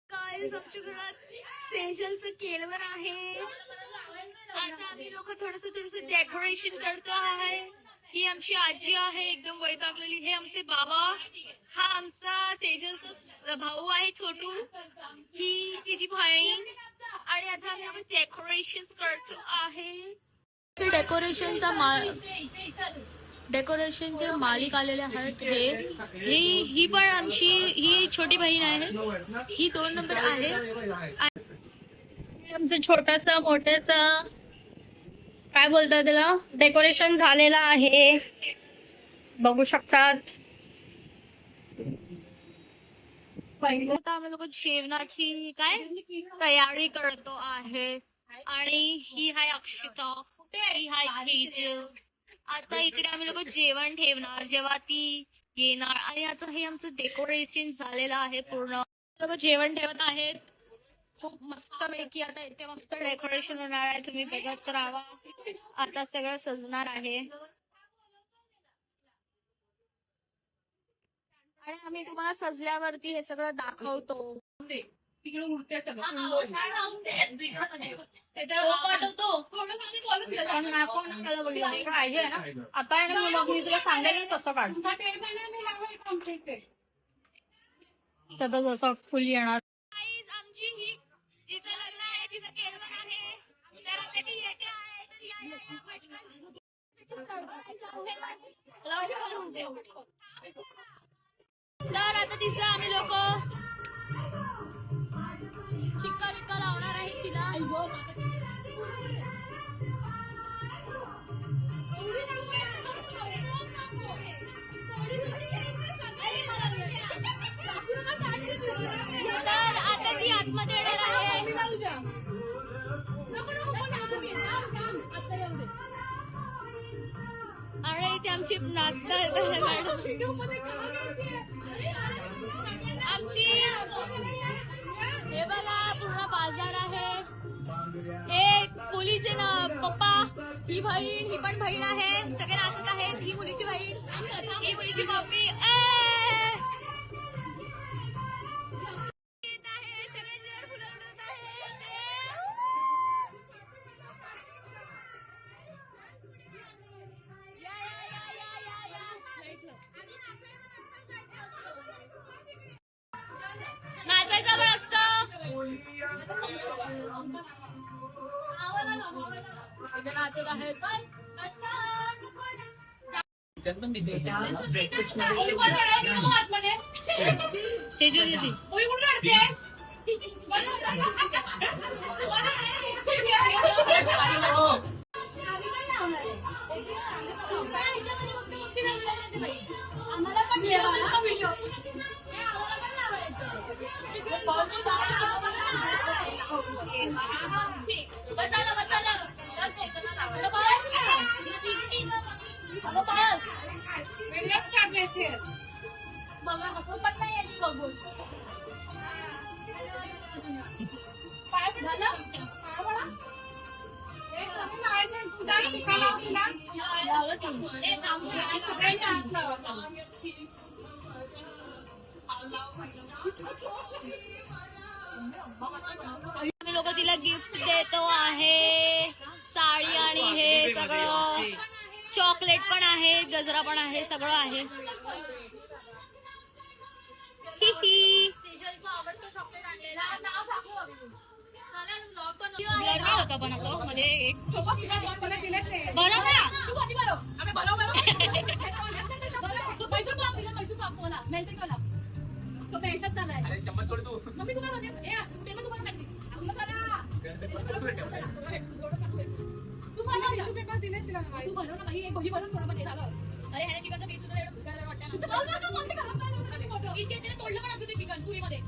Guys आमच्या घरात सेजलचं केळवण आहे. आता आम्ही लोक थोडस डेकोरेशन करतो आहे. ही आमची आजी आहे एकदम वैतागलेली. हे आमचे बाबा. हा आमचा सेजलचा भाऊ आहे छोटू. ही तिची बहीण. आणि आता आम्ही लोक डेकोरेशन करतो आहे. डेकोरेशनचे मालिक आलेले आहेत. ही पण आमची ही छोटी बहीण आहे. ही 2 नंबर आहे. आमचं छोटस मोठस काय बोलतात त्याला डेकोरेशन झालेलं आहे, बघू शकतात. आता आम्ही लोक जेवणाची काय तयारी करतो आहे. आणि ही हाय अक्षता, ही हाय तेजल. आता इकडे आम्ही लोक जेवण ठेवणार जेव्हा ती येणार. आणि आता हे आमचं डेकोरेशन झालेलं आहे पूर्ण. लोक जेवण ठेवत आहेत खूप मस्त पैकी. आता इथे मस्त डेकोरेशन होणार आहे. तुम्ही बघत राहा. आता सगळं सजणार आहे. आणि आम्ही तुम्हाला सजल्यावरती हे सगळं दाखवतो. आता आहे ना, मग मी तुला सांगेल कसं काढ. जसं फुल येणार. आमची ही जिचं लग्न आहे तिचं केळवण आहे. तर आता ती येते आहे. तर या पटकन तर आता तिचं आम्ही लोक चिक्का विक्का लावणार आहे तिला. तर आता ती आतमध्ये येणार आहे. आणि इथे आमची नाचतात आमची. हे बघा पूर्ण बाजार आहे. हे मुलीचे ना पप्पा, ही बहीण, ही पण बहीण आहे. सगळे नाचत आहेत. ही मुलीची बहीण, ही मुलीची मम्मी. नाचायचं पण असतं. इथे नाचत आहेत. सेजल येते. आम्ही लोक तिला गिफ्ट देतो आहे. साडी आणि हे सगळं. चॉकलेट पण आहे, गजरा पण आहे, सगळं आहे. होतं पण असं मध्ये एक अरे ह्याने चिकनचा पीस सुद्धा एवढं तोडलं पण असतं ते चिकन पुरीमध्ये.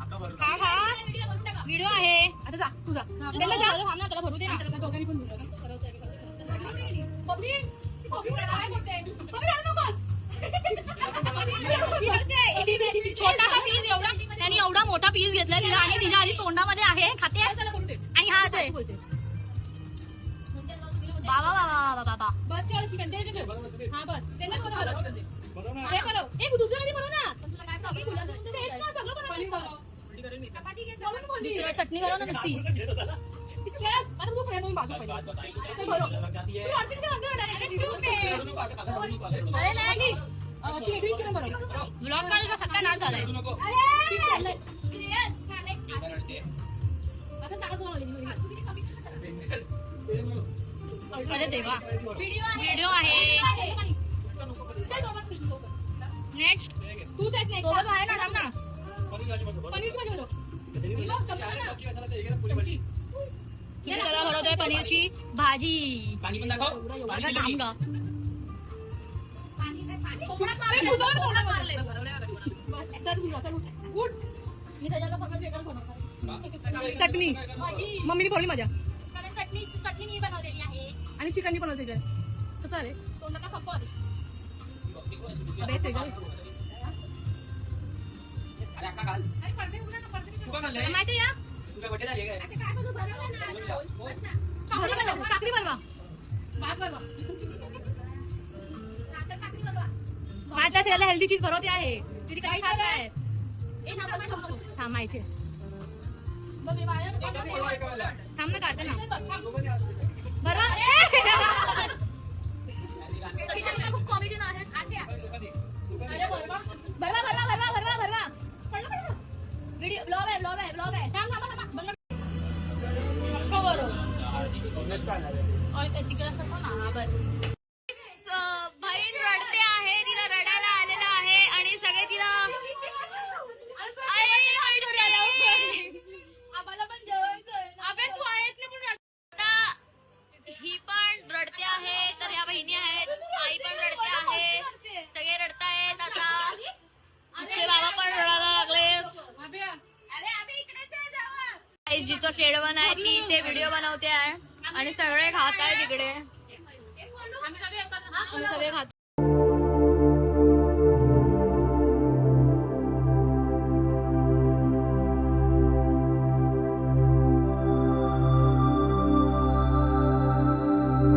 व्हिडिओ आहे. आता जा तुझा त्याला भरू दे ना. छोटासा पीस एवढा त्यांनी एवढा मोठा पीस घेतलाय तिला. आणि तिच्या आधी तोंडामध्ये आहे, खाते. आणि हा ते बाबा बाबा बाबा बस ठेव चिकन. हा बस दुसरं कधी बनव ना. सगळं दुसरं चटणी बनव ना नुसती. अरे नाही ब्लॉग मध्ये सत्यानाश झालाय. अरे देवा व्हिडिओ आहे. नेक्स्ट तूच आहेस नेक्स्ट. आहे ना थांब ना. पनीरची भाजी बनव. त्याला भरवतोय पनीरची भाजी. आता थांब ग. मी त्याच्याला फक्त वेगळं बनवतो. चटणी मम्मीने बनवली माझ्या. चटणी मी बनवलेली आहे आणि चिकन मी बनवते. कसं आले तोंडा का सप्पो आले. माहिती या काकडी बनवा. माझ्या त्याला हेल्दी चीज बनवते आहे. तिथे काय खात आहे. हा माहिती आहे. थांब ना काढते ना. बरं खूप कॉमेडी आहे. भरवा भरवा भरवा भरवा भरवा. व्हिडिओ ब्लॉग आहे ब्लॉग आहे ब्लॉग आहे. तिकडे बस. बहीण रडते आहे. तिला रडायला आलेला आहे आणि सगळे तिला ही पण रडते आहे. तर या बहिणी आहेत. आई पण रडते आहे. सगळे रडतायत. आता आमचे बाबा पण रडायला लागले. जिचं खेळवण आहे ती ते व्हिडिओ बनवते आहे आणि सगळे खात आहे तिकडे. आम्ही सगळे खातो.